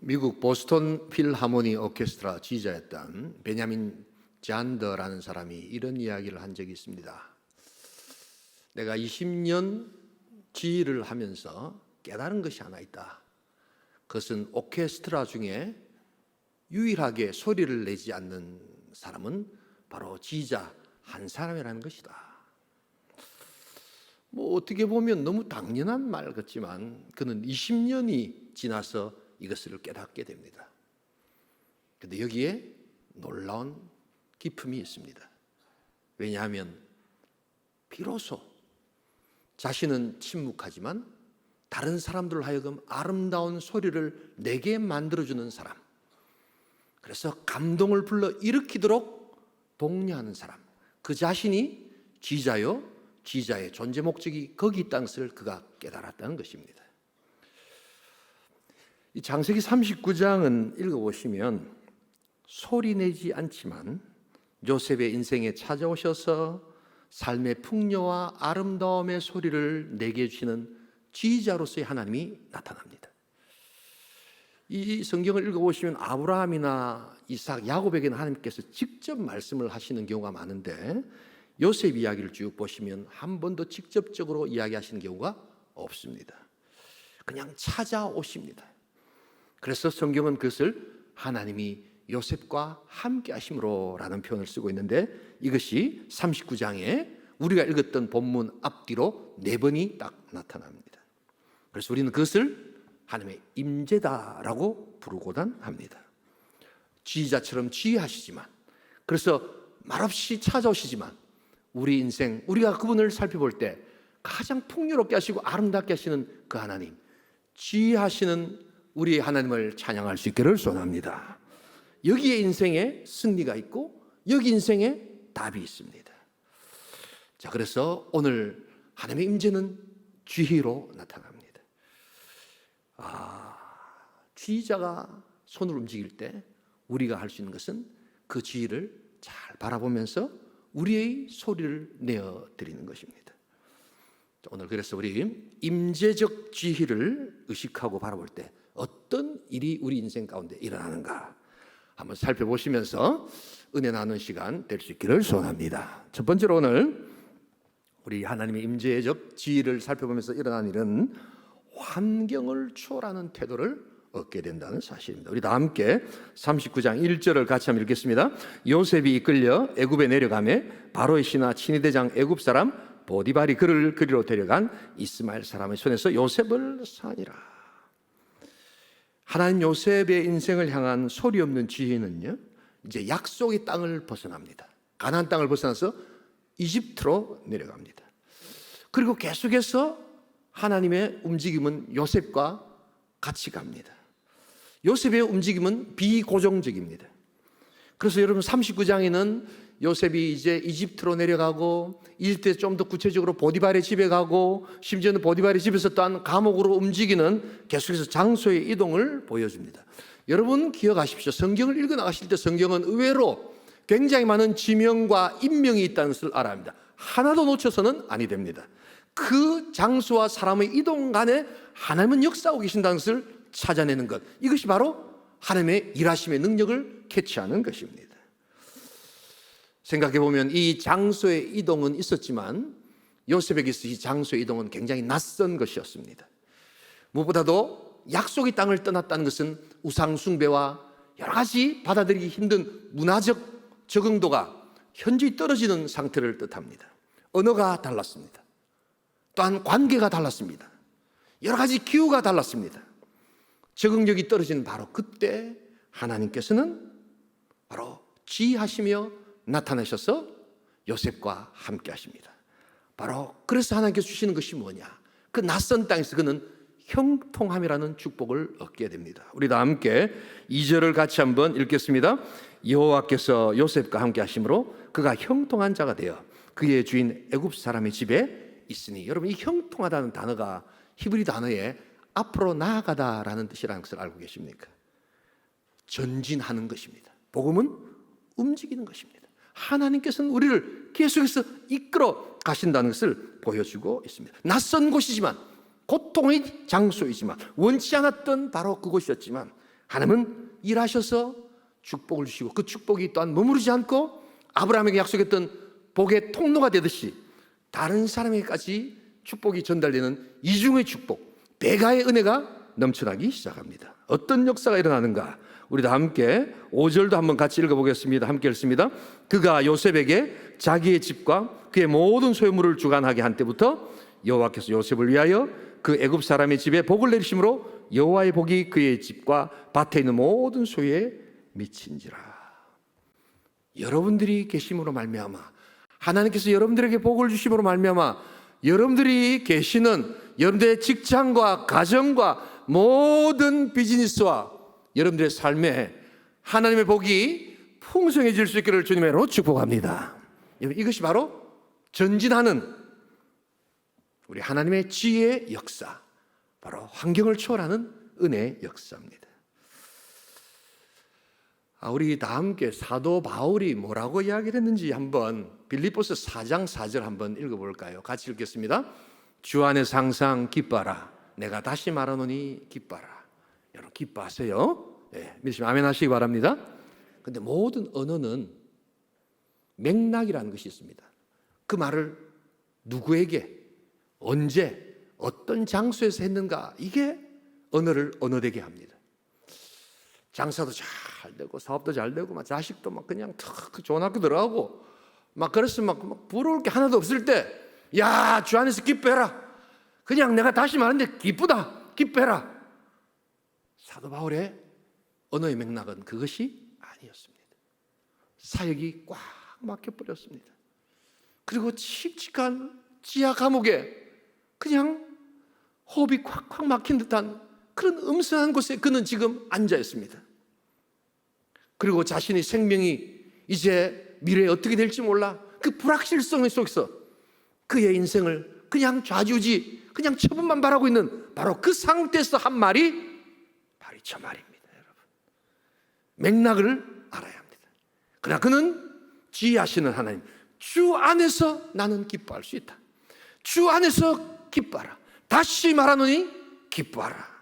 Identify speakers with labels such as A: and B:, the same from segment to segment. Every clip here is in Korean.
A: 미국 보스턴 필하모니 오케스트라 지휘자였던 베냐민 잔더라는 사람이 이런 이야기를 한 적이 있습니다. 내가 20년 지휘를 하면서 깨달은 것이 하나 있다. 그것은 오케스트라 중에 유일하게 소리를 내지 않는 사람은 바로 지휘자 한 사람이라는 것이다. 어떻게 보면 너무 당연한 말 같지만 그는 20년이 지나서 이것을 깨닫게 됩니다. 그런데 여기에 놀라운 기품이 있습니다. 왜냐하면 비로소 자신은 침묵하지만 다른 사람들로 하여금 아름다운 소리를 내게 만들어주는 사람, 그래서 감동을 불러 일으키도록 독려하는 사람, 그 자신이 지휘자요, 지휘자의 존재 목적이 거기 있다는 것을 그가 깨달았다는 것입니다. 이 창세기 39장은 읽어보시면 소리 내지 않지만 요셉의 인생에 찾아오셔서 삶의 풍요와 아름다움의 소리를 내게 해주시는 지휘자로서의 하나님이 나타납니다. 이 성경을 읽어보시면 아브라함이나 이삭, 야곱에게는 하나님께서 직접 말씀을 하시는 경우가 많은데 요셉 이야기를 쭉 보시면 한 번도 직접적으로 이야기하시는 경우가 없습니다. 그냥 찾아오십니다. 그래서 성경은 그것을 하나님이 요셉과 함께 하심으로 라는 표현을 쓰고 있는데 이것이 39장에 우리가 읽었던 본문 앞뒤로 4번이 딱 나타납니다. 그래서 우리는 그것을 하나님의 임재다라고 부르고단 합니다. 지휘자처럼 지휘하시지만, 그래서 말없이 찾아오시지만 우리 인생, 우리가 그분을 살펴볼 때 가장 풍요롭게 하시고 아름답게 하시는 그 하나님, 지휘하시는 우리 하나님을 찬양할 수 있기를 소원합니다. 여기에 인생에 승리가 있고 여기 인생에 답이 있습니다. 자, 그래서 오늘 하나님의 임재는 지휘로 나타납니다. 지휘자가 손을 움직일 때 우리가 할 수 있는 것은 그 지휘를 잘 바라보면서 우리의 소리를 내어드리는 것입니다. 오늘 그래서 우리 임재적 지휘를 의식하고 바라볼 때 어떤 일이 우리 인생 가운데 일어나는가 한번 살펴보시면서 은혜 나누는 시간 될 수 있기를 소원합니다. 첫 번째로 오늘 우리 하나님의 임재적 지휘를 살펴보면서 일어난 일은 환경을 초월하는 태도를 얻게 된다는 사실입니다. 우리 다 함께 39장 1절을 같이 한번 읽겠습니다. 요셉이 이끌려 애굽에 내려가매 바로의 신하 친위대장 애굽 사람 보디발이 그를 그리로 데려간 이스마엘 사람의 손에서 요셉을 사니라. 하나님 요셉의 인생을 향한 소리 없는 지혜는요, 이제 약속의 땅을 벗어납니다. 가나안 땅을 벗어나서 이집트로 내려갑니다. 그리고 계속해서 하나님의 움직임은 요셉과 같이 갑니다. 요셉의 움직임은 비고정적입니다. 그래서 여러분 39장에는 요셉이 이제 이집트로 내려가고 이집트에 좀 더 구체적으로 보디발의 집에 가고 심지어는 보디발의 집에서 또한 감옥으로 움직이는 계속해서 장소의 이동을 보여줍니다. 여러분 기억하십시오. 성경을 읽어 나가실 때 성경은 의외로 굉장히 많은 지명과 인명이 있다는 것을 알아야 합니다. 하나도 놓쳐서는 아니 됩니다. 그 장소와 사람의 이동 간에 하나님은 역사하고 계신다는 것을 찾아내는 것, 이것이 바로 하나님의 일하심의 능력을 캐치하는 것입니다. 생각해보면 이 장소의 이동은 있었지만 요셉에게 있어 이 장소의 이동은 굉장히 낯선 것이었습니다. 무엇보다도 약속의 땅을 떠났다는 것은 우상 숭배와 여러 가지 받아들이기 힘든 문화적 적응도가 현저히 떨어지는 상태를 뜻합니다. 언어가 달랐습니다. 또한 관계가 달랐습니다. 여러 가지 기후가 달랐습니다. 적응력이 떨어진 바로 그때 하나님께서는 바로 지휘하시며 나타나셔서 요셉과 함께 하십니다. 바로 그래서 하나님께서 주시는 것이 뭐냐? 그 낯선 땅에서 그는 형통함이라는 축복을 얻게 됩니다. 우리 다 함께 2절을 같이 한번 읽겠습니다. 여호와께서 요셉과 함께 하심으로 그가 형통한 자가 되어 그의 주인 애굽 사람의 집에 있으니, 여러분 이 형통하다는 단어가 히브리 단어에 앞으로 나아가다라는 뜻이라는 것을 알고 계십니까? 전진하는 것입니다. 복음은 움직이는 것입니다. 하나님께서는 우리를 계속해서 이끌어 가신다는 것을 보여주고 있습니다. 낯선 곳이지만 고통의 장소이지만 원치 않았던 바로 그곳이었지만 하나님은 일하셔서 축복을 주시고 그 축복이 또한 머무르지 않고 아브라함에게 약속했던 복의 통로가 되듯이 다른 사람에게까지 축복이 전달되는 이중의 축복, 배가의 은혜가 넘쳐나기 시작합니다. 어떤 역사가 일어나는가? 우리 다 함께 5절도 한번 같이 읽어보겠습니다. 함께 읽습니다. 그가 요셉에게 자기의 집과 그의 모든 소유물을 주관하게 한 때부터 여호와께서 요셉을 위하여 그 애굽 사람의 집에 복을 내리심으로 여호와의 복이 그의 집과 밭에 있는 모든 소유에 미친지라. 여러분들이 계심으로 말미암아 하나님께서 여러분들에게 복을 주심으로 말미암아 여러분들이 계시는 여러분들의 직장과 가정과 모든 비즈니스와 여러분들의 삶에 하나님의 복이 풍성해질 수 있기를 주님의 이름으로 축복합니다. 이것이 바로 전진하는 우리 하나님의 지혜의 역사, 바로 환경을 초월하는 은혜의 역사입니다. 우리 다 함께 사도 바울이 뭐라고 이야기를 했는지 한번 빌립보서 4장 4절 한번 읽어볼까요? 같이 읽겠습니다. 주 안에서 항상 기뻐하라. 내가 다시 말하노니 기뻐하라. 여러분 기뻐하세요. 믿으시면 아멘 하시기 바랍니다. 그런데 모든 언어는 맥락이라는 것이 있습니다. 그 말을 누구에게, 언제, 어떤 장소에서 했는가, 이게 언어를 언어되게 합니다. 장사도 잘 되고 사업도 잘 되고 막 자식도 막 그냥 탁 좋은 학교 들어가고 막 그랬으면 막 부러울 게 하나도 없을 때, 야, 주 안에서 기뻐해라. 그냥 내가 다시 말하는데 기쁘다, 기뻐해라. 사도 바울의 언어의 맥락은 그것이 아니었습니다. 사역이 꽉 막혀버렸습니다. 그리고 칙칙한 지하 감옥에 그냥 호흡이 콱콱 막힌 듯한 그런 음산한 곳에 그는 지금 앉아 있습니다. 그리고 자신의 생명이 이제 미래에 어떻게 될지 몰라, 그 불확실성 속에서 그의 인생을 그냥 좌지우지, 그냥 처분만 바라고 있는 바로 그 상태에서 한 말이 바로 저 말입니다. 여러분, 맥락을 알아야 합니다. 그러나 그는 지혜하시는 하나님, 주 안에서 나는 기뻐할 수 있다. 주 안에서 기뻐하라. 다시 말하노니 기뻐하라.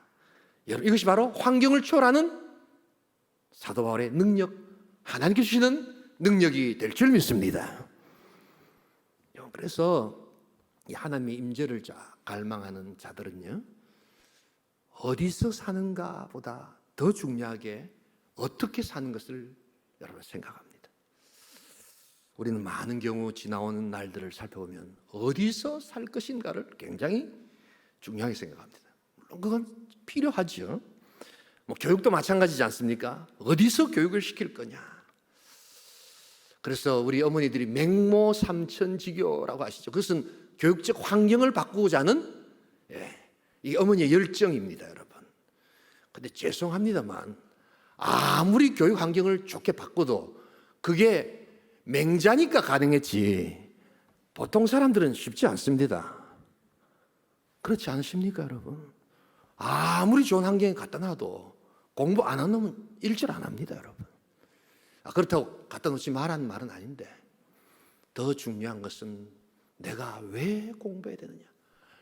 A: 여러분, 이것이 바로 환경을 초월하는 사도 바울의 능력, 하나님께 주시는 능력이 될 줄 믿습니다. 그래서 이 하나님의 임재를 갈망하는 자들은요, 어디서 사는가 보다 더 중요하게 어떻게 사는 것을 여러분 생각합니다. 우리는 많은 경우 지나오는 날들을 살펴보면 어디서 살 것인가를 굉장히 중요하게 생각합니다. 물론 그건 필요하죠. 교육도 마찬가지지 않습니까? 어디서 교육을 시킬 거냐. 그래서 우리 어머니들이 맹모 삼천지교라고 하시죠. 그것은 교육적 환경을 바꾸고자 하는 이 어머니의 열정입니다, 여러분. 근데 죄송합니다만 아무리 교육 환경을 좋게 바꿔도 그게 맹자니까 가능했지 보통 사람들은 쉽지 않습니다. 그렇지 않으십니까, 여러분? 아무리 좋은 환경에 갖다 놔도 공부 안 하는 놈은 일절 안 합니다, 여러분. 그렇다고 갖다 놓지 말라는 말은 아닌데, 더 중요한 것은 내가 왜 공부해야 되느냐,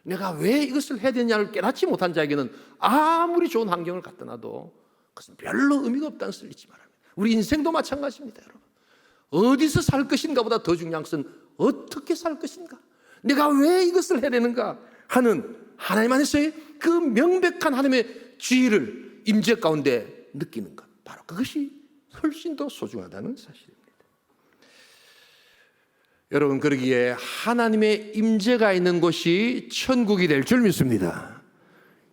A: 내가 왜 이것을 해야 되느냐를 깨닫지 못한 자에게는 아무리 좋은 환경을 갖다 놔도 그것은 별로 의미가 없다는 것을 잊지 말아야 합니다. 우리 인생도 마찬가지입니다, 여러분. 어디서 살 것인가 보다 더 중요한 것은 어떻게 살 것인가, 내가 왜 이것을 해야 되는가 하는 하나님 안에서의 그 명백한 하나님의 지혜를 임재 가운데 느끼는 것, 바로 그것이 훨씬 더 소중하다는 사실입니다. 여러분, 그러기에 하나님의 임재가 있는 곳이 천국이 될 줄 믿습니다.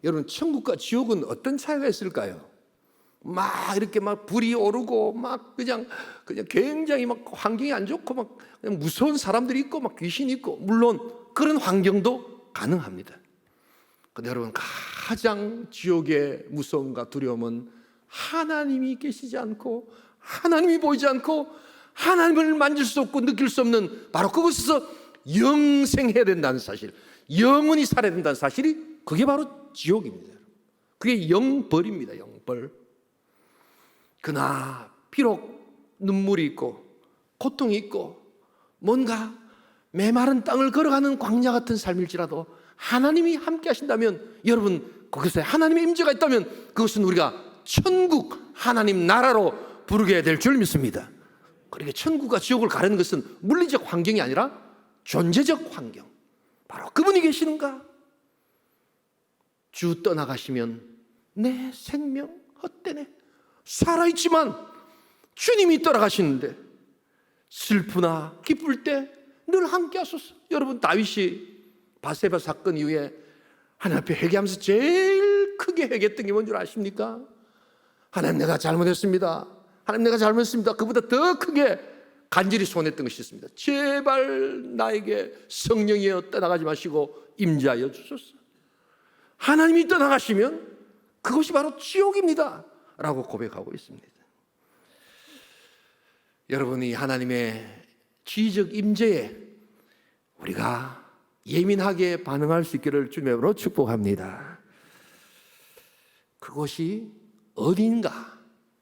A: 여러분, 천국과 지옥은 어떤 차이가 있을까요? 막 이렇게 막 불이 오르고 막 그냥 굉장히 막 환경이 안 좋고 막 그냥 무서운 사람들이 있고 막 귀신이 있고, 물론 그런 환경도 가능합니다. 근데 여러분, 가장 지옥의 무서움과 두려움은 하나님이 계시지 않고 하나님이 보이지 않고 하나님을 만질 수 없고 느낄 수 없는 바로 그곳에서 영생해야 된다는 사실, 영원히 살아야 된다는 사실이, 그게 바로 지옥입니다. 그게 영벌입니다. 영벌. 그러나 비록 눈물이 있고 고통이 있고 뭔가 메마른 땅을 걸어가는 광야 같은 삶일지라도 하나님이 함께 하신다면, 여러분, 거기서 하나님의 임재가 있다면 그것은 우리가 천국, 하나님 나라로 부르게 될 줄 믿습니다. 그러니까 천국과 지옥을 가르는 것은 물리적 환경이 아니라 존재적 환경. 바로 그분이 계시는가? 주 떠나가시면 내 생명 헛되네. 살아있지만 주님이 떠나가시는데 슬프나 기쁠 때 늘 함께 하소서. 여러분, 다윗이 바세바 사건 이후에 하나님 앞에 회개하면서 제일 크게 회개했던 게 뭔 줄 아십니까? 하나님, 내가 잘못했습니다. 하나님, 내가 잘못했습니다. 그보다 더 크게 간절히 소원했던 것이 있습니다. 제발 나에게 성령이여 떠나가지 마시고 임재하여 주소서. 하나님이 떠나가시면 그것이 바로 지옥입니다 라고 고백하고 있습니다. 여러분이 하나님의 지적 임재에 우리가 예민하게 반응할 수 있기를 주님으로 축복합니다. 그것이 어디인가?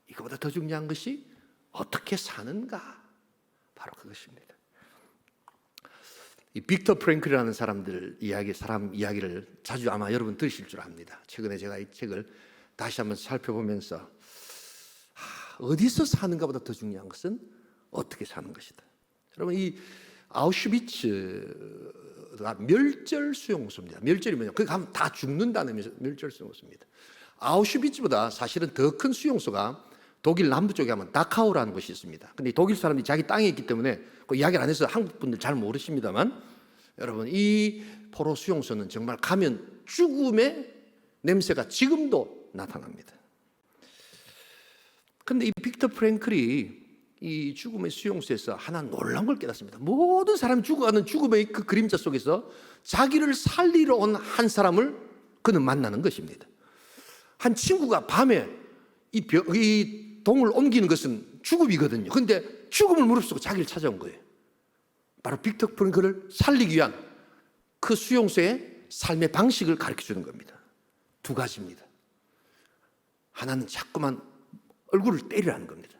A: 이거보다 더 중요한 것이 어떻게 사는가? 바로 그것입니다. 이 빅터 프랭클이라는 사람 이야기를 자주 아마 여러분 들으실 줄 압니다. 최근에 제가 이 책을 다시 한번 살펴보면서 어디서 사는가보다 더 중요한 것은 어떻게 사는 것이다. 여러분, 이 아우슈비츠가 멸절 수용소입니다. 멸절이 뭐냐? 거기 가면 다 죽는다는 멸절 수용소입니다. 아우슈비츠보다 사실은 더 큰 수용소가 독일 남부 쪽에 하면 다카우라는 곳이 있습니다. 근데 독일 사람들이 자기 땅에 있기 때문에 그 이야기를 안 해서 한국 분들 잘 모르십니다만, 여러분, 이 포로 수용소는 정말 가면 죽음의 냄새가 지금도 나타납니다. 그런데 이 빅터 프랭클이 이 죽음의 수용소에서 하나 놀라운 걸 깨닫습니다. 모든 사람이 죽어가는 죽음의 그 그림자 속에서 자기를 살리러 온 한 사람을 그는 만나는 것입니다. 한 친구가 밤에 이 동을 옮기는 것은 죽음이거든요. 그런데 죽음을 무릅쓰고 자기를 찾아온 거예요. 바로 빅터 프랭클을 살리기 위한 그 수용소의 삶의 방식을 가르쳐 주는 겁니다. 두 가지입니다. 하나는 자꾸만 얼굴을 때리라는 겁니다.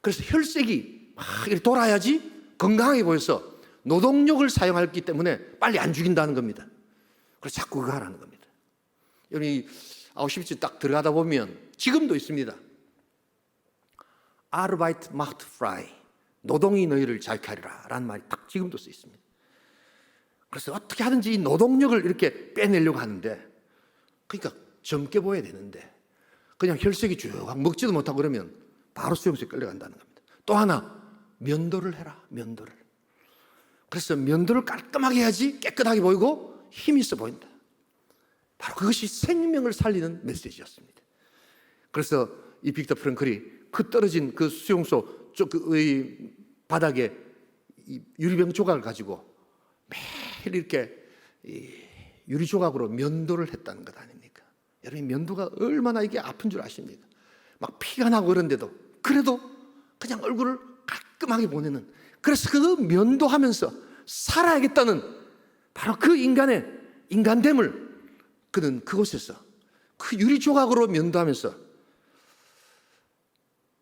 A: 그래서 혈색이 막 이렇게 돌아야지 건강하게 보여서 노동력을 사용했기 때문에 빨리 안 죽인다는 겁니다. 그래서 자꾸 그거 하라는 겁니다. 여기 아우슈비츠 딱 들어가다 보면 지금도 있습니다. Arbeit macht frei. 노동이 너희를 자유케 하리라 라는 말이 딱 지금도 써 있습니다. 그래서 어떻게 하든지 이 노동력을 이렇게 빼내려고 하는데, 그러니까 젊게 보여야 되는데 그냥 혈색이 쭉 먹지도 못하고 그러면 바로 수용소에 끌려간다는 겁니다. 또 하나, 면도를 해라. 면도를. 그래서 면도를 깔끔하게 해야지 깨끗하게 보이고 힘이 있어 보인다. 바로 그것이 생명을 살리는 메시지였습니다. 그래서 이 빅터 프랭클이 그 떨어진 그 수용소 이 바닥에 이 유리병 조각을 가지고 매일 이렇게 유리 조각으로 면도를 했다는 것 아닙니까? 여러분, 면도가 얼마나 이게 아픈 줄 아십니까? 막 피가 나고 그런데도 그래도 그냥 얼굴을 깔끔하게 보내는, 그래서 그 면도하면서 살아야겠다는 바로 그 인간의 인간됨을 그는 그곳에서 그 유리 조각으로 면도하면서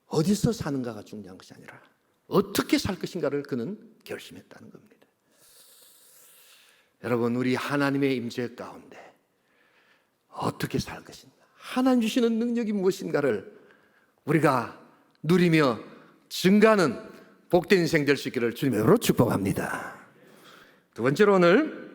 A: 어디서 사는가가 중요한 것이 아니라 어떻게 살 것인가를 그는 결심했다는 겁니다. 여러분, 우리 하나님의 임재 가운데 어떻게 살 것인가, 하나님 주시는 능력이 무엇인가를 우리가 누리며 증가하는 복된 인생 될 수 있기를 주님으로 축복합니다. 두 번째로, 오늘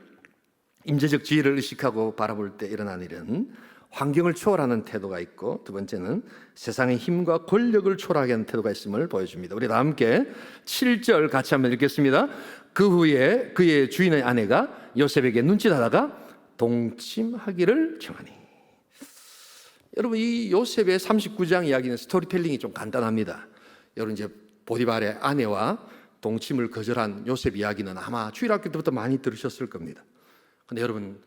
A: 임재적 지혜를 의식하고 바라볼 때 일어나는 일은 환경을 초월하는 태도가 있고, 두 번째는 세상의 힘과 권력을 초월하게 하는 태도가 있음을 보여줍니다. 우리 다 함께 7절 같이 한번 읽겠습니다. 그 후에 그의 주인의 아내가 요셉에게 눈짓하다가 동침하기를 청하니. 여러분, 이 요셉의 39장 이야기는 스토리텔링이 좀 간단합니다. 여러분, 이제 보디발의 아내와 동침을 거절한 요셉 이야기는 아마 주일학교 때부터 많이 들으셨을 겁니다. 그런데 여러분,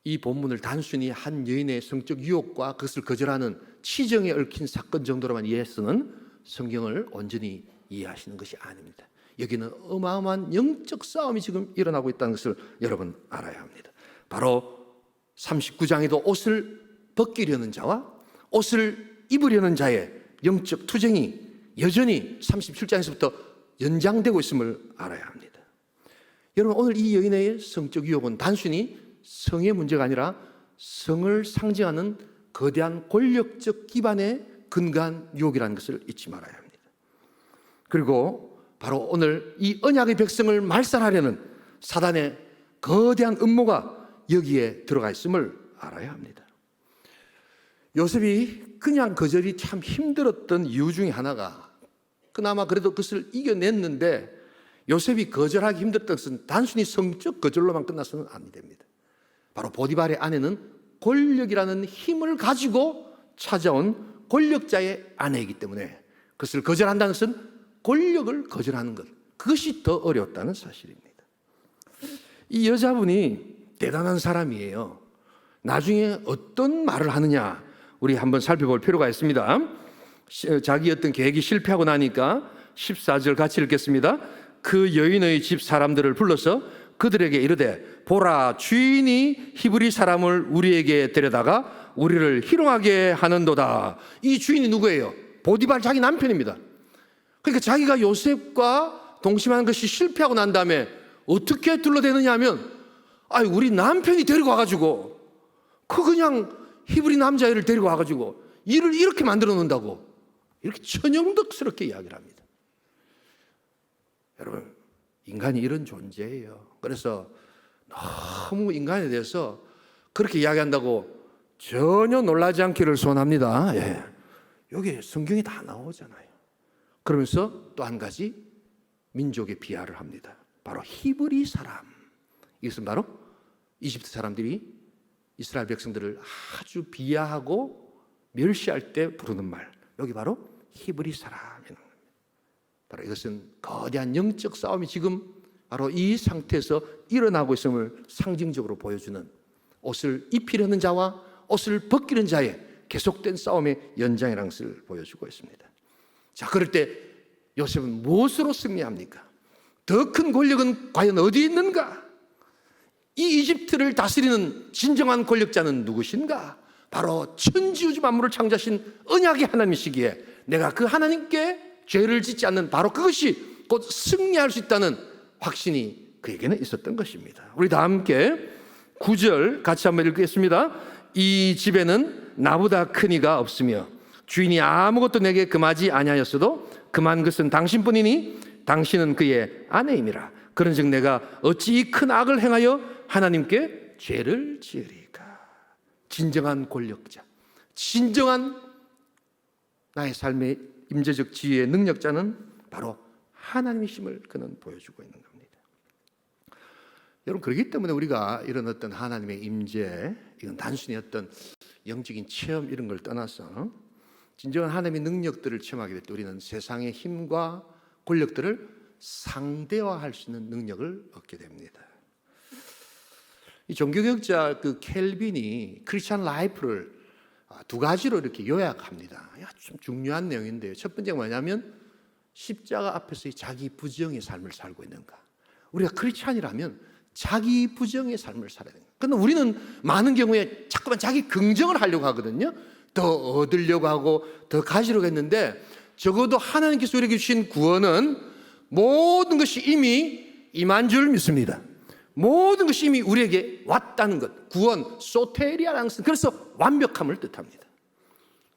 A: 이 본문을 단순히 한 여인의 성적 유혹과 그것을 거절하는 치정에 얽힌 사건 정도로만 이해해서는 성경을 온전히 이해하시는 것이 아닙니다. 여기는 어마어마한 영적 싸움이 지금 일어나고 있다는 것을 여러분 알아야 합니다. 바로 39장에도 옷을 벗기려는 자와 옷을 입으려는 자의 영적 투쟁이 여전히 37장에서부터 연장되고 있음을 알아야 합니다. 여러분, 오늘 이 여인의 성적 유혹은 단순히 성의 문제가 아니라 성을 상징하는 거대한 권력적 기반의 근간 유혹이라는 것을 잊지 말아야 합니다. 그리고 바로 오늘 이 언약의 백성을 말살하려는 사단의 거대한 음모가 여기에 들어가 있음을 알아야 합니다. 요셉이 그냥 거절이 참 힘들었던 이유 중에 하나가, 그나마 그래도 그것을 이겨냈는데, 요셉이 거절하기 힘들었던 것은 단순히 성적 거절로만 끝나서는 안 됩니다. 바로 보디발의 아내는 권력이라는 힘을 가지고 찾아온 권력자의 아내이기 때문에 그것을 거절한다는 것은 권력을 거절하는 것, 그것이 더 어려웠다는 사실입니다. 이 여자분이 대단한 사람이에요. 나중에 어떤 말을 하느냐 우리 한번 살펴볼 필요가 있습니다. 자기 어떤 계획이 실패하고 나니까 14절 같이 읽겠습니다. 그 여인의 집 사람들을 불러서 그들에게 이르되, 보라, 주인이 히브리 사람을 우리에게 데려다가 우리를 희롱하게 하는도다. 이 주인이 누구예요? 보디발 자기 남편입니다. 그러니까 자기가 요셉과 동침하는 것이 실패하고 난 다음에 어떻게 둘러대느냐 하면, 우리 남편이 데리고 와가지고 그냥 히브리 남자애를 데리고 와가지고 일을 이렇게 만들어 놓는다고, 이렇게 천연덕스럽게 이야기를 합니다. 여러분, 인간이 이런 존재예요. 그래서 너무 인간에 대해서 그렇게 이야기한다고 전혀 놀라지 않기를 소원합니다. 예. 여기 성경이 다 나오잖아요. 그러면서 또 한 가지 민족의 비하를 합니다. 바로 히브리 사람. 이것은 바로 이집트 사람들이 이스라엘 백성들을 아주 비하하고 멸시할 때 부르는 말. 여기 바로 히브리 사람이라는 겁니다. 바로 이것은 거대한 영적 싸움이 지금 바로 이 상태에서 일어나고 있음을 상징적으로 보여주는, 옷을 입히려는 자와 옷을 벗기는 자의 계속된 싸움의 연장이라는 것을 보여주고 있습니다. 자, 그럴 때 요셉은 무엇으로 승리합니까? 더 큰 권력은 과연 어디에 있는가? 이 이집트를 다스리는 진정한 권력자는 누구신가? 바로 천지우주 만물을 창조하신 언약의 하나님이시기에 내가 그 하나님께 죄를 짓지 않는 바로 그것이 곧 승리할 수 있다는 확신이 그에게는 있었던 것입니다. 우리 다 함께 9절 같이 한번 읽겠습니다. 이 집에는 나보다 큰 이가 없으며 주인이 아무것도 내게 금하지 아니하였어도 금한 것은 당신뿐이니 당신은 그의 아내임이라. 그런즉 내가 어찌 이 큰 악을 행하여 하나님께 죄를 지으리까. 진정한 권력자, 진정한 나의 삶의 임재적 지혜의 능력자는 바로 하나님이심을 그는 보여주고 있는 겁니다. 여러분, 그렇기 때문에 우리가 이런 어떤 하나님의 임재, 이건 단순히 어떤 영적인 체험 이런 걸 떠나서 진정한 하나님의 능력들을 체험하게 될 때 우리는 세상의 힘과 권력들을 상대화할 수 있는 능력을 얻게 됩니다. 이 종교개혁자 그 켈빈이 크리스찬 라이프를 두 가지로 이렇게 요약합니다. 좀 중요한 내용인데요. 첫 번째가 뭐냐면 십자가 앞에서의 자기 부정의 삶을 살고 있는가. 우리가 크리스찬이라면 자기 부정의 삶을 살아야 됩니다. 그런데 우리는 많은 경우에 자꾸만 자기 긍정을 하려고 하거든요. 더 얻으려고 하고 더 가지려고 했는데, 적어도 하나님께서 우리에게 주신 구원은 모든 것이 이미 임한 줄 믿습니다. 모든 것이 이미 우리에게 왔다는 것, 구원, 소테리아라는 것은 그래서 완벽함을 뜻합니다.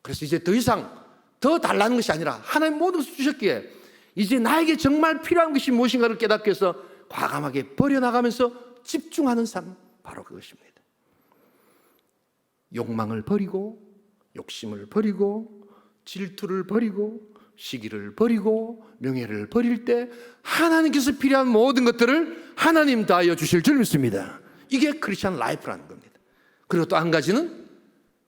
A: 그래서 이제 더 이상 더 달라는 것이 아니라 하나님 모든 것을 주셨기에 이제 나에게 정말 필요한 것이 무엇인가를 깨닫게 해서 과감하게 버려나가면서 집중하는 삶, 바로 그것입니다. 욕망을 버리고, 욕심을 버리고, 질투를 버리고, 시기를 버리고, 명예를 버릴 때 하나님께서 필요한 모든 것들을 하나님 다하여 주실 줄 믿습니다. 이게 크리스찬 라이프라는 겁니다. 그리고 또 한 가지는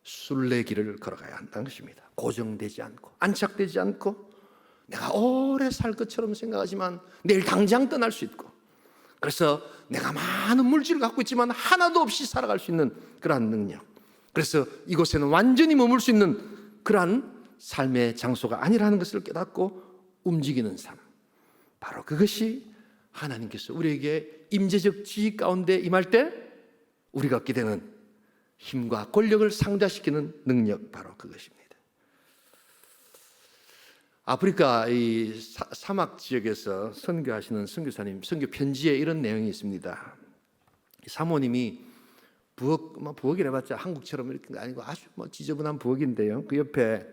A: 순례길을 걸어가야 한다는 것입니다. 고정되지 않고, 안착되지 않고, 내가 오래 살 것처럼 생각하지만 내일 당장 떠날 수 있고, 그래서 내가 많은 물질을 갖고 있지만 하나도 없이 살아갈 수 있는 그러한 능력, 그래서 이곳에는 완전히 머물 수 있는 그러한 삶의 장소가 아니라는 것을 깨닫고 움직이는 삶, 바로 그것이 하나님께서 우리에게 임재적 지위 가운데 임할 때 우리가 얻게 되는 힘과 권력을 상대시키는 능력, 바로 그것입니다. 아프리카 이 사막 지역에서 선교하시는 선교사님 선교 편지에 이런 내용이 있습니다. 사모님이 부엌이라 해봤자 한국처럼 이렇게 아니고 아주 지저분한 부엌인데요. 그 옆에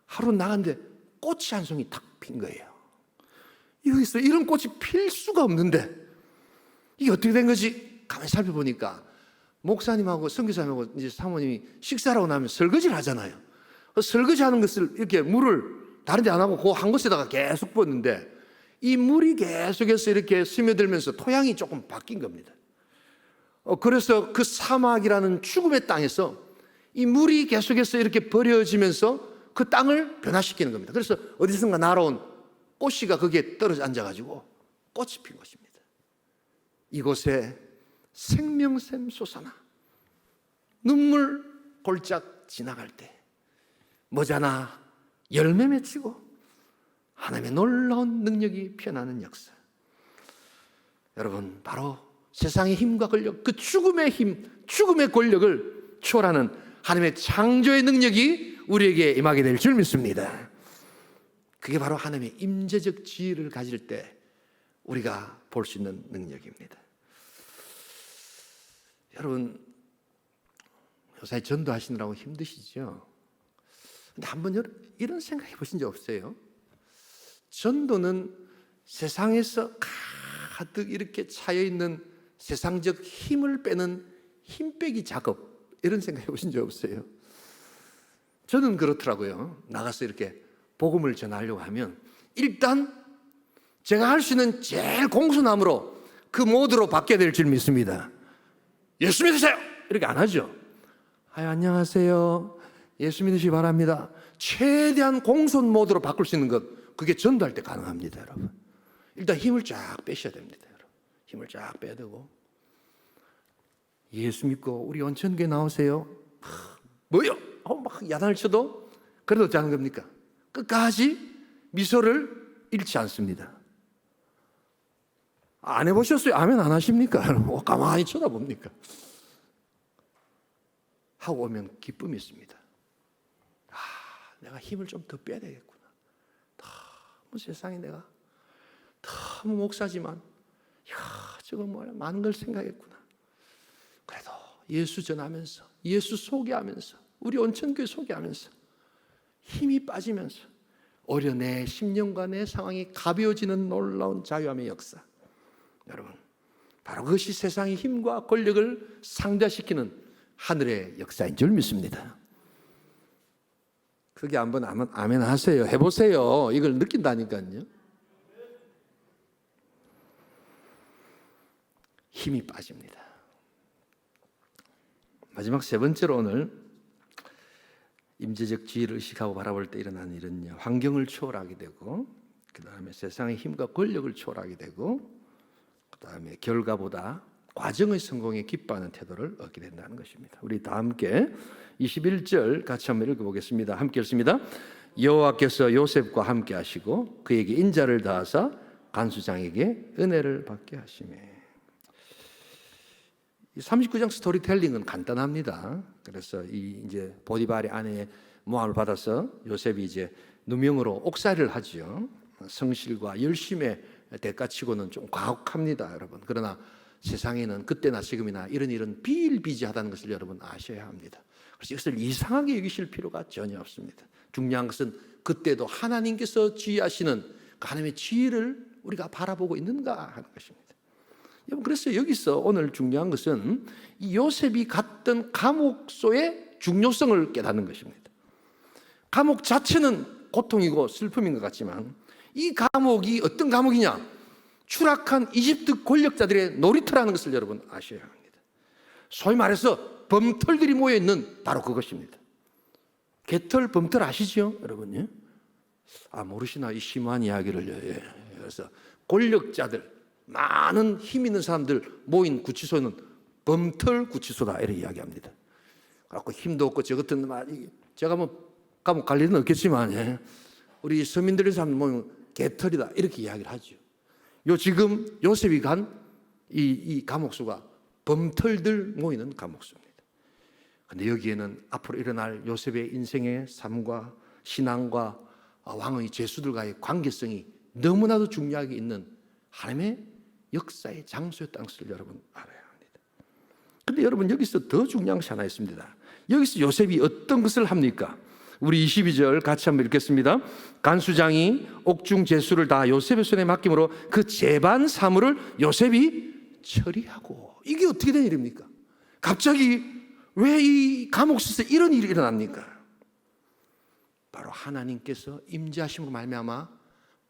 A: 하루 나갔는데 꽃이 한 송이 탁 핀 거예요. 여기서 이런 꽃이 필 수가 없는데 이게 어떻게 된 거지? 가만히 살펴보니까 목사님하고 선교사님하고 이제 사모님이 식사를 하고 나면 설거지를 하잖아요. 설거지하는 것을 이렇게 물을 다른 데 안 하고 그 한 곳에다가 계속 붓는데 이 물이 계속해서 이렇게 스며들면서 토양이 조금 바뀐 겁니다. 그래서 그 사막이라는 죽음의 땅에서 이 물이 계속해서 이렇게 버려지면서 그 땅을 변화시키는 겁니다. 그래서 어디선가 날아온 꽃씨가 거기에 떨어져 앉아가지고 꽃이 핀 것입니다. 이곳에 생명샘 솟아나 눈물 골짝 지나갈 때 머지않아 열매 맺히고 하나님의 놀라운 능력이 피어나는 역사. 여러분, 바로 세상의 힘과 권력, 그 죽음의 힘, 죽음의 권력을 초월하는 하나님의 창조의 능력이 우리에게 임하게 될 줄 믿습니다. 그게 바로 하나님의 임재적 지혜를 가질 때 우리가 볼 수 있는 능력입니다. 여러분, 요새 전도하시느라고 힘드시죠? 근데 한번 이런 생각해 보신 적 없어요? 전도는 세상에서 가득 이렇게 차여있는 세상적 힘을 빼는 힘 빼기 작업, 이런 생각해 보신 적 없어요? 저는 그렇더라고요. 나가서 이렇게 복음을 전하려고 하면 일단 제가 할 수 있는 제일 공손함으로 그 모드로 바뀌어야 될 줄 믿습니다. 예수 믿으세요! 이렇게 안 하죠. 안녕하세요. 예수 믿으시기 바랍니다. 최대한 공손 모드로 바꿀 수 있는 것, 그게 전도할 때 가능합니다, 여러분. 일단 힘을 쫙 빼셔야 됩니다, 여러분. 힘을 쫙 빼야 되고. 예수 믿고 우리 온천교회 나오세요. 뭐요? 막 야단을 쳐도 그래도 어찌 하는 겁니까? 끝까지 미소를 잃지 않습니다. 안 해보셨어요? 아멘 안 하십니까? 가만히 쳐다봅니까? 하고 오면 기쁨이 있습니다. 내가 힘을 좀 더 빼야 되겠구나. 너무 세상에 내가 너무 목사지만 저거 뭐야 많은 걸 생각했구나. 그래도 예수 전하면서 예수 소개하면서 우리 온천교회 소개하면서 힘이 빠지면서 오히려 내 심령과 내 상황이 가벼워지는 놀라운 자유함의 역사. 여러분, 바로 그것이 세상의 힘과 권력을 상대시키는 하늘의 역사인 줄 믿습니다. 그게 한번 아멘 하세요. 해보세요. 이걸 느낀다니까요. 힘이 빠집니다. 마지막 세 번째로 오늘 임재적 지혜를 의식하고 바라볼 때 일어나는 일은요, 환경을 초월하게 되고, 그 다음에 세상의 힘과 권력을 초월하게 되고, 그 다음에 결과보다 과정의 성공에 기뻐하는 태도를 얻게 된다는 것입니다. 우리 다 함께 21절 같이 한번 읽어보겠습니다. 함께 읽습니다. 여호와께서 요셉과 함께 하시고 그에게 인자를 다하사 간수장에게 은혜를 받게 하시매. 39장 스토리텔링은 간단합니다. 그래서 이제 보디발의 아내의 모함을 받아서 요셉이 이제 누명으로 옥살이를 하지요. 성실과 열심의 대가치고는 좀 과혹합니다, 여러분. 그러나 세상에는 그때나 지금이나 이런 일은 비일비재하다는 것을 여러분 아셔야 합니다. 그래서 이것을 이상하게 여기실 필요가 전혀 없습니다. 중요한 것은 그때도 하나님께서 지휘하시는 그 하나님의 지혜를 우리가 바라보고 있는가 하는 것입니다. 여러분, 그래서 여기서 오늘 중요한 것은 이 요셉이 갔던 감옥소의 중요성을 깨닫는 것입니다. 감옥 자체는 고통이고 슬픔인 것 같지만 이 감옥이 어떤 감옥이냐? 추락한 이집트 권력자들의 놀이터라는 것을 여러분 아셔야 합니다. 소위 말해서 범털들이 모여있는 바로 그것입니다. 개털, 범털 아시죠? 여러분요? 모르시나? 이 심한 이야기를요. 예. 그래서 권력자들, 많은 힘 있는 사람들 모인 구치소는 범털 구치소다 이렇게 이야기합니다. 그래서 힘도 없고 저 같은 말, 제가 뭐 감옥 갈 일은 없겠지만, 예. 우리 서민들의 사람들 모이면 개털이다 이렇게 이야기를 하죠. 지금 요셉이 간 이 감옥소가 범털들 모이는 감옥소입니다. 그런데 여기에는 앞으로 일어날 요셉의 인생의 삶과 신앙과 왕의 죄수들과의 관계성이 너무나도 중요하게 있는 하나님의 역사의 장소였다는 것을 여러분 알아야 합니다. 그런데 여러분, 여기서 더 중요한 것이 하나 있습니다. 여기서 요셉이 어떤 것을 합니까? 우리 22절 같이 한번 읽겠습니다. 간수장이 옥중 제수를 다 요셉의 손에 맡김으로 그 재반 사물을 요셉이 처리하고. 이게 어떻게 된 일입니까? 갑자기 왜 이 감옥에서 이런 일이 일어납니까? 바로 하나님께서 임재하심으로 말미암아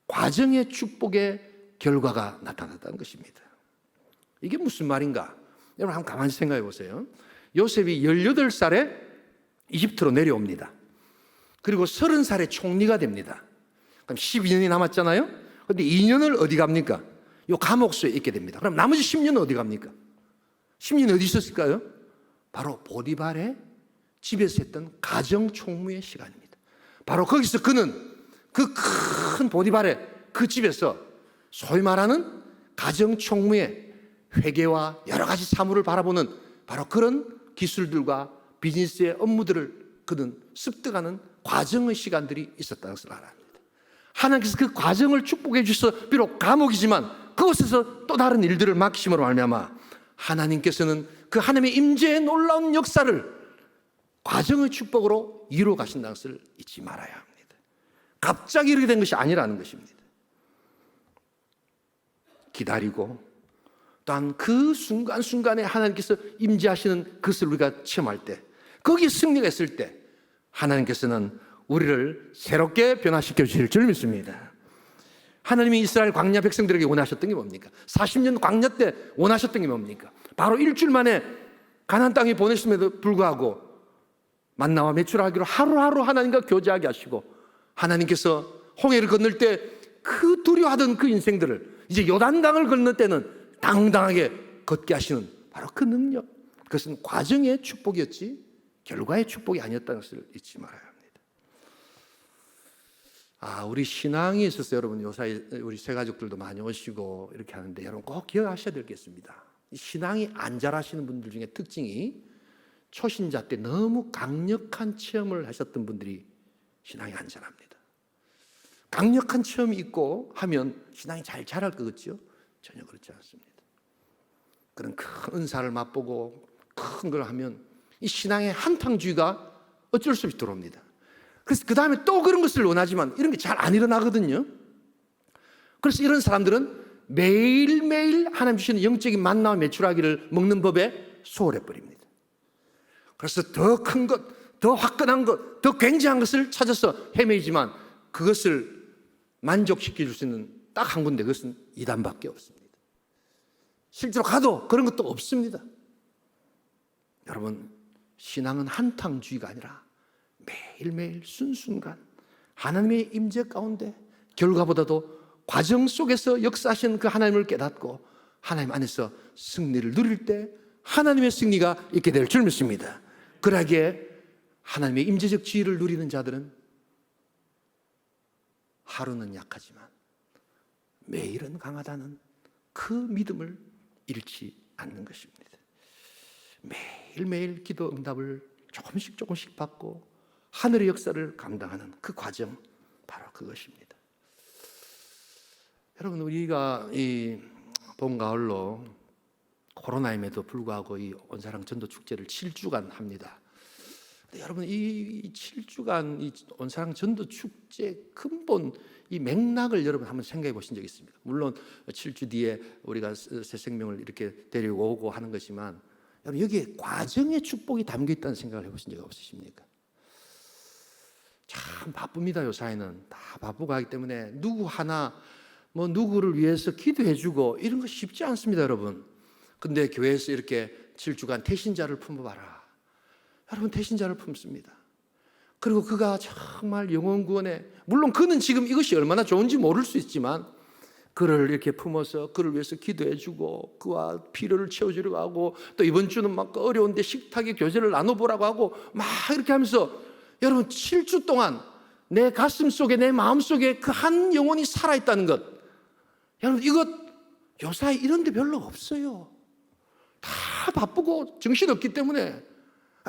A: 과정의 축복의 결과가 나타났다는 것입니다. 이게 무슨 말인가? 여러분 한번 가만히 생각해 보세요. 요셉이 18살에 이집트로 내려옵니다. 그리고 30살에 총리가 됩니다. 그럼 12년이 남았잖아요. 그런데 2년을 어디 갑니까? 요 감옥소에 있게 됩니다. 그럼 나머지 10년은 어디 갑니까? 10년 어디 있었을까요? 바로 보디발의 집에서 했던 가정총무의 시간입니다. 바로 거기서 그는 그 큰 보디발의 그 집에서 소위 말하는 가정총무의 회계와 여러 가지 사물을 바라보는 바로 그런 기술들과 비즈니스의 업무들을 그는 습득하는 과정의 시간들이 있었다는 것을 알아야 합니다. 하나님께서 그 과정을 축복해 주셔서 비록 감옥이지만 그곳에서 또 다른 일들을 맡기심으로 말미암아 하나님께서는 그 하나님의 임재의 놀라운 역사를 과정의 축복으로 이루어 가신다는 것을 잊지 말아야 합니다. 갑자기 이렇게 된 것이 아니라는 것입니다. 기다리고 또한 그 순간순간에 하나님께서 임재하시는 것을 우리가 체험할 때, 거기에 승리가 있을 때 하나님께서는 우리를 새롭게 변화시켜 주실 줄 믿습니다. 하나님이 이스라엘 광야 백성들에게 원하셨던 게 뭡니까? 40년 광야 때 원하셨던 게 뭡니까? 바로 일주일 만에 가나안 땅에 보냈음에도 불구하고 만나와 메추라기로 하루하루 하나님과 교제하게 하시고, 하나님께서 홍해를 건널 때 그 두려워하던 그 인생들을 이제 요단강을 건널 때는 당당하게 걷게 하시는 바로 그 능력, 그것은 과정의 축복이었지 결과의 축복이 아니었다는 것을 잊지 말아야 합니다. 우리 신앙에 있어서 여러분 요사이 우리 새 가족들도 많이 오시고 이렇게 하는데 여러분 꼭 기억하셔야 될 게 있습니다. 신앙이 안 잘하시는 분들 중에 특징이 초신자 때 너무 강력한 체험을 하셨던 분들이 신앙이 안 잘합니다. 강력한 체험이 있고 하면 신앙이 잘 자랄 것 같죠? 전혀 그렇지 않습니다. 그런 큰 은사를 맛보고 큰 걸 하면 이 신앙의 한탕주의가 어쩔 수 없이 들어옵니다. 그래서 그 다음에 또 그런 것을 원하지만 이런 게 잘 안 일어나거든요. 그래서 이런 사람들은 매일매일 하나님 주시는 영적인 만나와 메추라기를 먹는 법에 소홀해버립니다. 그래서 더 큰 것, 더 화끈한 것, 더 굉장한 것을 찾아서 헤매지만 그것을 만족시켜 줄 수 있는 딱 한 군데, 그것은 이단밖에 없습니다. 실제로 가도 그런 것도 없습니다. 여러분, 신앙은 한탕주의가 아니라 매일매일 순순간 하나님의 임재 가운데 결과보다도 과정 속에서 역사하시는 그 하나님을 깨닫고 하나님 안에서 승리를 누릴 때 하나님의 승리가 있게 될 줄 믿습니다. 그러기에 하나님의 임재적 지위를 누리는 자들은 하루는 약하지만 매일은 강하다는 그 믿음을 잃지 않는 것입니다. 매일매일 기도 응답을 조금씩 조금씩 받고 하늘의 역사를 감당하는 그 과정, 바로 그것입니다. 여러분, 우리가 이 봄 가을로 코로나임에도 불구하고 이 온사랑 전도 축제를 7주간 합니다. 근데 여러분, 이 7주간 이 온사랑 전도 축제 근본 이 맥락을 여러분 한번 생각해 보신 적 있습니까? 물론 7주 뒤에 우리가 새 생명을 이렇게 데리고 오고 하는 것이지만 여러분, 여기에 과정의 축복이 담겨 있다는 생각을 해보신 적 없으십니까? 참 바쁩니다. 요사이는 다 바쁘고 하기 때문에 누구 하나 뭐 누구를 위해서 기도해주고 이런 거 쉽지 않습니다, 여러분. 근데 교회에서 이렇게 7주간 태신자를 품어봐라. 여러분, 태신자를 품습니다. 그리고 그가 정말 영혼 구원에, 물론 그는 지금 이것이 얼마나 좋은지 모를 수 있지만 그를 이렇게 품어서 그를 위해서 기도해주고 그와 필요를 채워주려고 하고, 또 이번 주는 막 어려운데 식탁에 교제를 나눠보라고 하고 막 이렇게 하면서 여러분 7주 동안 내 가슴 속에, 내 마음 속에 그 한 영혼이 살아있다는 것, 여러분 이것 요사이 이런 데 별로 없어요. 다 바쁘고 정신없기 때문에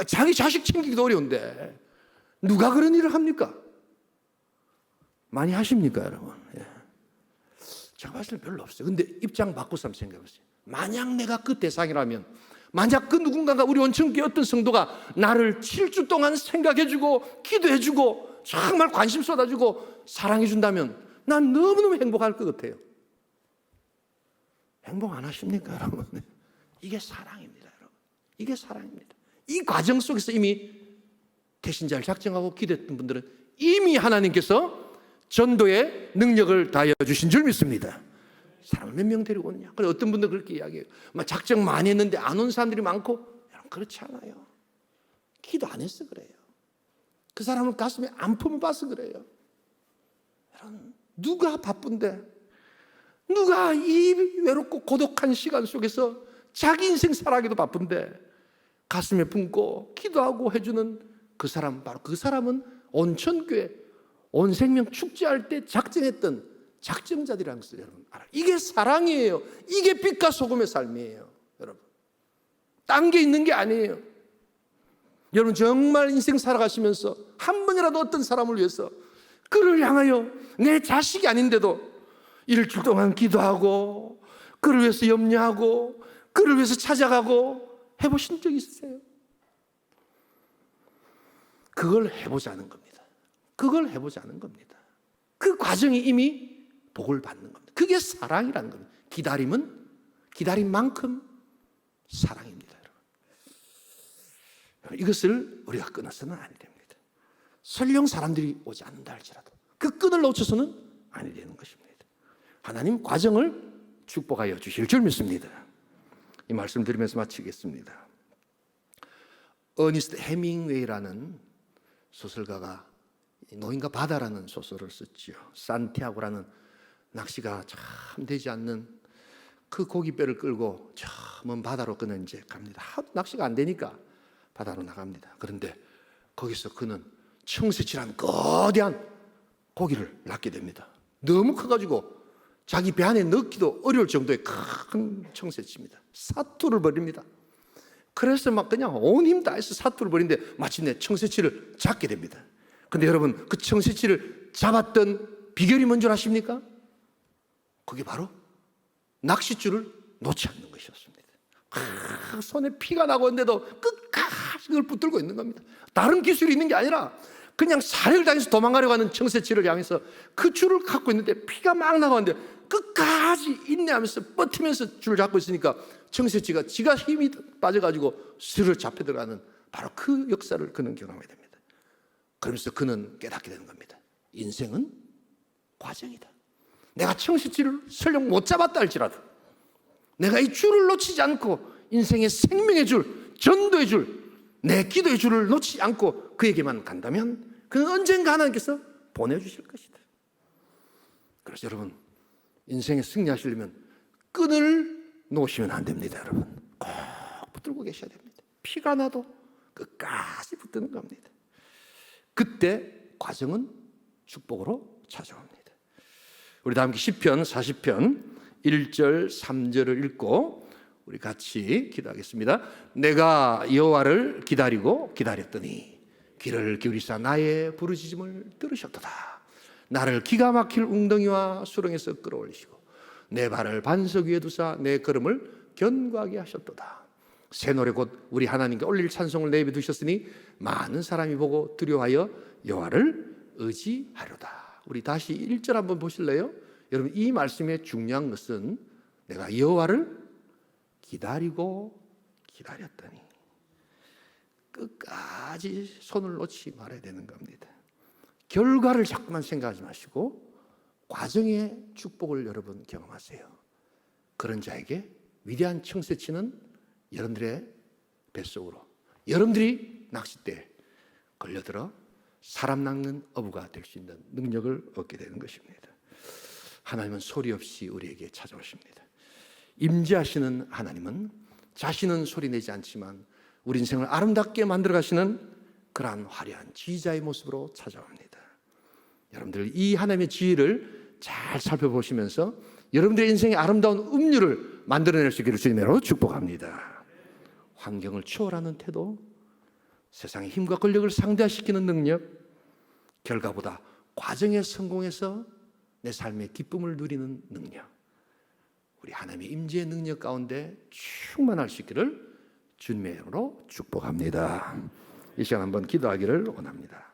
A: 자기 자식 챙기기도 어려운데 누가 그런 일을 합니까? 많이 하십니까, 여러분? 예. 제가 봤을 때 별로 없어요. 근데 입장 바꿔서 한번 생각해 보세요. 만약 내가 그 대상이라면, 만약 그 누군가가 우리 원천교회 어떤 성도가 나를 7주 동안 생각해주고 기도해주고 정말 관심 쏟아주고 사랑해준다면 난 너무너무 행복할 것 같아요. 행복 안 하십니까, 여러분? 이게 사랑입니다, 여러분. 이게 사랑입니다. 이 과정 속에서 이미 대신자를 작정하고 기도했던 분들은 이미 하나님께서 전도의 능력을 다하여 주신 줄 믿습니다. 사람을 몇 명 데리고 오느냐? 그래 어떤 분들 그렇게 이야기해요. 작정 많이 했는데 안 온 사람들이 많고, 여러분 그렇지 않아요. 기도 안 해서 그래요. 그 사람은 가슴에 안 품어봐서 그래요. 여러분 누가 바쁜데, 누가 이 외롭고 고독한 시간 속에서 자기 인생 살아가기도 바쁜데 가슴에 품고 기도하고 해주는 그 사람, 바로 그 사람은 온천교회 온 생명 축제할 때 작정했던 작정자들이라는 것을 여러분 알아요. 이게 사랑이에요. 이게 빛과 소금의 삶이에요. 여러분 딴 게 있는 게 아니에요. 여러분 정말 인생 살아가시면서 한 번이라도 어떤 사람을 위해서, 그를 향하여 내 자식이 아닌데도 일주일 동안 기도하고 그를 위해서 염려하고 그를 위해서 찾아가고 해보신 적 있으세요? 그걸 해보자는 겁니다. 그걸 해보자는 겁니다. 그 과정이 이미 복을 받는 겁니다. 그게 사랑이라는 겁니다. 기다림은 기다린 만큼 사랑입니다. 여러분. 이것을 우리가 끊어서는 아니 됩니다. 설령 사람들이 오지 않는다 할지라도 그 끈을 놓쳐서는 아니 되는 것입니다. 하나님 과정을 축복하여 주실 줄 믿습니다. 이 말씀 드리면서 마치겠습니다. 어니스트 해밍웨이라는 소설가가 노인과 바다라는 소설을 썼지요. 산티아고라는 낚시가 참 되지 않는 그 고깃배를 끌고 저 먼 바다로 그는 이제 갑니다. 하도 낚시가 안 되니까 바다로 나갑니다. 그런데 거기서 그는 청새치라는 거대한 고기를 낚게 됩니다. 너무 커가지고 자기 배 안에 넣기도 어려울 정도의 큰 청새치입니다. 사투를 벌입니다. 그래서 막 그냥 온 힘 다해서 사투를 벌이는데 마침내 청새치를 잡게 됩니다. 근데 여러분 그 청새치를 잡았던 비결이 뭔지 아십니까? 그게 바로 낚싯줄을 놓지 않는 것이었습니다. 손에 피가 나고 있는데도 끝까지 그걸 붙들고 있는 겁니다. 다른 기술이 있는 게 아니라 그냥 사력을 다해서 도망가려고 하는 청새치를 향해서 그 줄을 갖고 있는데 피가 막 나가는데 끝까지 인내하면서 버티면서 줄을 잡고 있으니까 청새치가 지가 힘이 빠져가지고 스르르 잡혀 들어가는 바로 그 역사를 그는 경험하게 됩니다. 그러면서 그는 깨닫게 되는 겁니다. 인생은 과정이다. 내가 청새치를 설령 못 잡았다 할지라도 내가 이 줄을 놓치지 않고 인생의 생명의 줄, 전도의 줄, 내 기도의 줄을 놓치지 않고 그에게만 간다면 그는 언젠가 하나님께서 보내주실 것이다. 그래서 여러분 인생에 승리하시려면 끈을 놓으시면 안 됩니다. 여러분 꼭 붙들고 계셔야 됩니다. 피가 나도 끝까지 붙드는 겁니다. 그때 과정은 축복으로 찾아옵니다. 우리 다 함께 시편 40편 1절 3절을 읽고 우리 같이 기도하겠습니다. 내가 여호와를 기다리고 기다렸더니 귀를 기울이사 나의 부르짖음을 들으셨도다. 나를 기가 막힐 웅덩이와 수렁에서 끌어올리시고 내 발을 반석 위에 두사 내 걸음을 견고하게 하셨도다. 새 노래 곧 우리 하나님께 올릴 찬송을 내입에 두셨으니 많은 사람이 보고 두려워하여 여호와를 의지하려다. 우리 다시 1절 한번 보실래요? 여러분 이 말씀의 중요한 것은 내가 여호와를 기다리고 기다렸더니 끝까지 손을 놓지 말아야 되는 겁니다. 결과를 자꾸만 생각하지 마시고 과정의 축복을 여러분 경험하세요. 그런 자에게 위대한 청새치는 여러분들의 뱃속으로, 여러분들이 낚싯대에 걸려들어 사람 낚는 어부가 될 수 있는 능력을 얻게 되는 것입니다. 하나님은 소리 없이 우리에게 찾아오십니다. 임재하시는 하나님은 자신은 소리 내지 않지만 우리 인생을 아름답게 만들어 가시는 그러한 화려한 지휘자의 모습으로 찾아옵니다. 여러분들 이 하나님의 지혜를 잘 살펴보시면서 여러분들의 인생의 아름다운 음료를 만들어낼 수 있기를 주님으로 축복합니다. 환경을 초월하는 태도, 세상의 힘과 권력을 상대시키는 능력, 결과보다 과정에 성공해서 내 삶의 기쁨을 누리는 능력, 우리 하나님의 임재의 능력 가운데 충만할 수 있기를 주님의 이름으로 축복합니다. 이 시간 한번 기도하기를 원합니다.